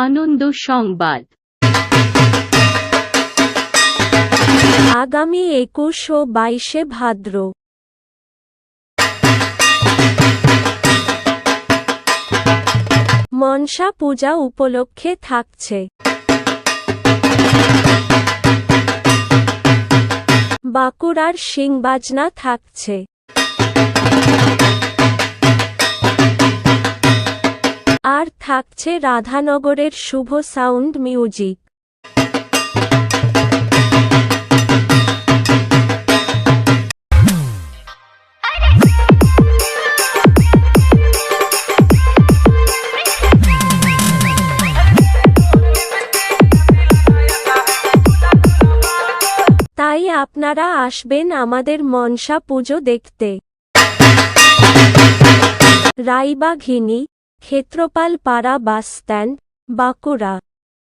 আনন্দ সংবাদ। আগামী ২১ ও ২২ ভাদ্র মনসা পূজা উপলক্ষে থাকছে বাঁকুড়ার শিংবাজনা থাকছে আর থাকছে রাধানগরের শুভ সাউন্ড মিউজিক। তাই আপনারা আসবেন আমাদের মনসা পুজো দেখতে। রায়বাঘিনী, ক্ষেত্রপাল পাড়া বাসস্ট্যান্ড, বাঁকুড়া।